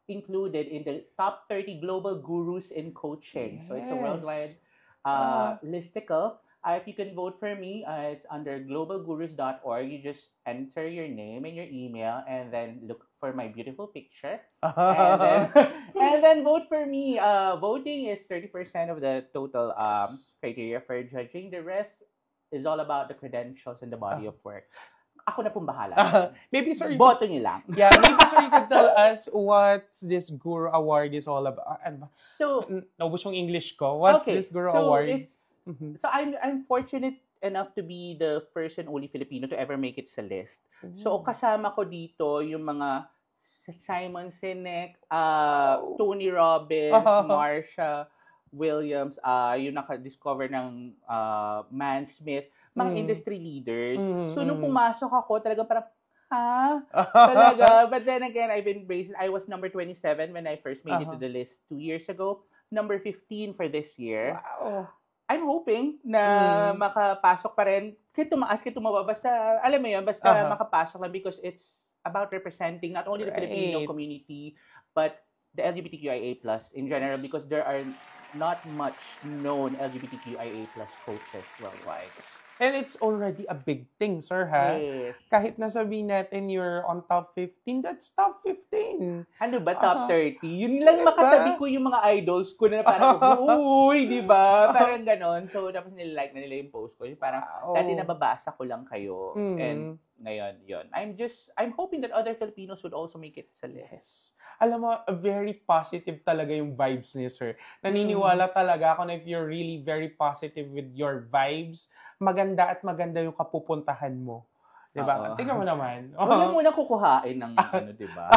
included in the top 30 global gurus in coaching. So it's a worldwide listicle. If you can vote for me, it's under globalgurus.org. You just enter your name and your email and then look for my beautiful picture. And then vote for me. Voting is 30% of the total criteria for judging. The rest is all about the credentials and the body of work. Ako na pong bahala. Maybe, sir, boto niyo lang. Yeah, maybe, sir, you can tell us what this Guru Award is all about. So, naubos yung English ko. What's this Guru Award? So I'm fortunate enough to be the first and only Filipino to ever make it sa list. So kasama ko dito yung mga Simon Sinek, Tony Robbins, Marsha Williams, yung naka-discover ng Man Smith, mga industry leaders. So nung pumasok ako, talaga parang talaga. But then again, I've been braced. I was number 27 when I first made it to the list 2 years ago. Number 15 for this year. Wow. I'm hoping na makapasok pa rin. Kahit tumaas, kahit tumaba. Basta, alam mo yun, basta makapasok lang because it's about representing not only the Filipino community, but the LGBTQIA+ in general because there are not much known LGBTQIA+ coaches worldwide. And it's already a big thing, sir, ha? Yes. Kahit nasabihin natin you're on top 15, that's top 15. Ano ba, top 30? Yun lang makatabi ko yung mga idols ko na parang, uy, di ba? Parang ganon. So, tapos nila-like na nila yung post ko. Parang, dati nababasa ko lang kayo. And ngayon, yun. I'm hoping that other Filipinos would also make it sa list. Alam mo, very positive talaga yung vibes niya, sir. Naniniwala talaga ako na if you're really very positive with your vibes, maganda at maganda yung kapupuntahan mo. Diba? Tingnan mo naman. Huwag mo muna kukuhain ng diba?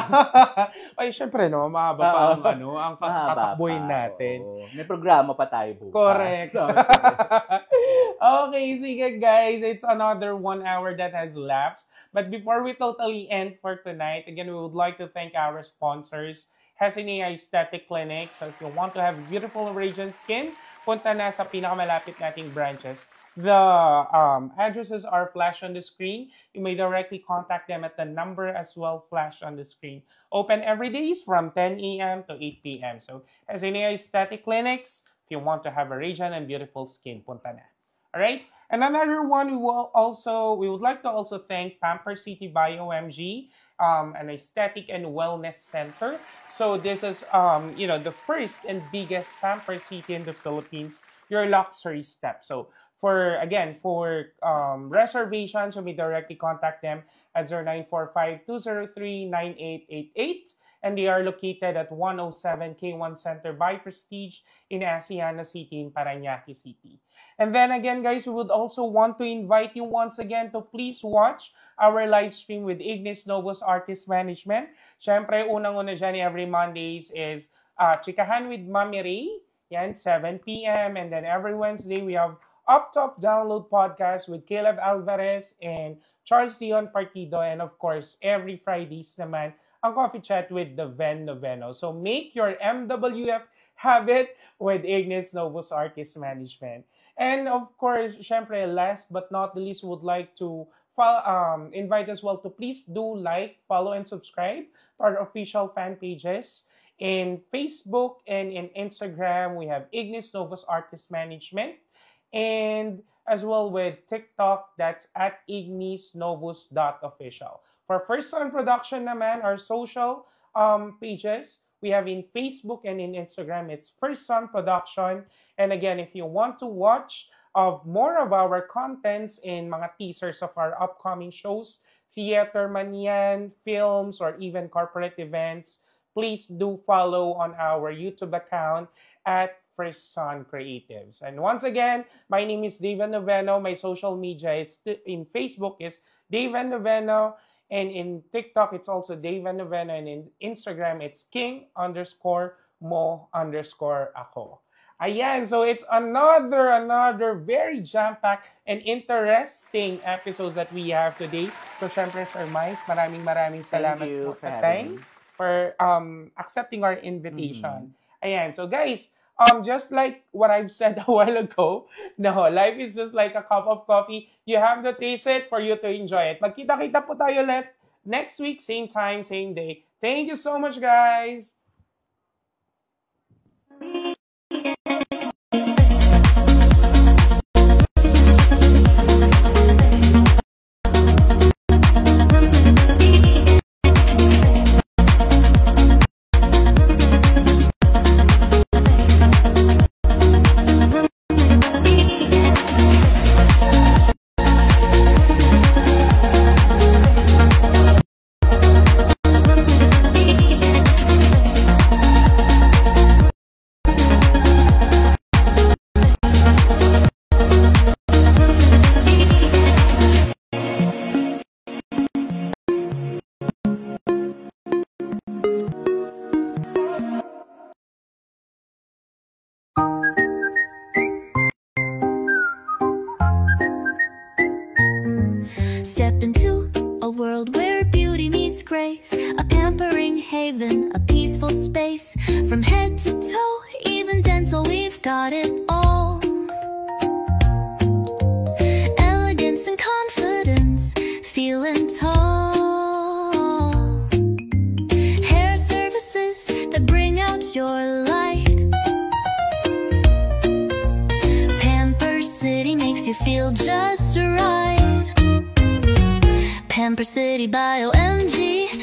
Ay, syempre, no? Mahaba pa ang tatakbuhin natin. May programa pa tayo bukas. Correct. Okay, sige guys. It's another 1 hour that has lapsed. But before we totally end for tonight, again, we would like to thank our sponsors, Hesinea Aesthetic Clinic. So if you want to have beautiful radiant skin, punta na sa pinakamalapit nating branches. The addresses are flashed on the screen. You may directly contact them at the number as well flashed on the screen. Open every day from 10 a.m. to 8 p.m. So, as in aesthetic clinics, if you want to have a radiant and beautiful skin, punta na. Alright? And another one, we would like to also thank Pamper City by OMG, an aesthetic and wellness center. So this is, the first and biggest Pamper City in the Philippines, your luxury step. So for reservations, you may directly contact them at 0945-203-9888. and they are located at 107 K1 Center by Prestige in Asiana City in Parañaque City. And then again, guys, we would also want to invite you once again to please watch our live stream with Ignis Novus Artist Management. Syempre, unang-una dyan every Mondays is Chikahan with Mami Ray, yan, 7 p.m. And then every Wednesday, we have Up Top Download Podcast with Caleb Alvarez and Charles Dion Partido. And of course, every Fridays naman, ang Coffee Chat with the Ven Noveno. So make your MWF habit with Ignis Novus Artist Management. And of course, syempre, last but not the least, would like to invite as well to please do like, follow, and subscribe to our official fan pages. In Facebook and in Instagram, we have Ignis Novus Artist Management. And as well with TikTok, that's at ignisnovus.official. For First Son Production naman, our social pages, we have in Facebook and in Instagram, it's First Son Production. And again, if you want to watch more of our contents in mga teasers of our upcoming shows, theater man yan, films, or even corporate events, please do follow on our YouTube account at First Son Creatives. And once again, my name is David Noveno. My social media is in Facebook is David Noveno, and in TikTok it's also David Noveno, and in Instagram it's king_mo_ako. Ayan, so it's another very jam-packed and interesting episodes that we have today. So syempre, Sir Mike, maraming salamat po sa time for accepting our invitation. Ayan, so guys, just like what I've said a while ago, no, life is just like a cup of coffee. You have to taste it for you to enjoy it. Magkita-kita po tayo ulit next week, same time, same day. Thank you so much, guys! Step into a world where beauty meets grace, a pampering haven, a peaceful space. From head to toe, even dental, we've got it all. Elegance and confidence, feeling tall. Hair services that bring out your light. Pamper City makes you feel just right. Pamper City by OMG.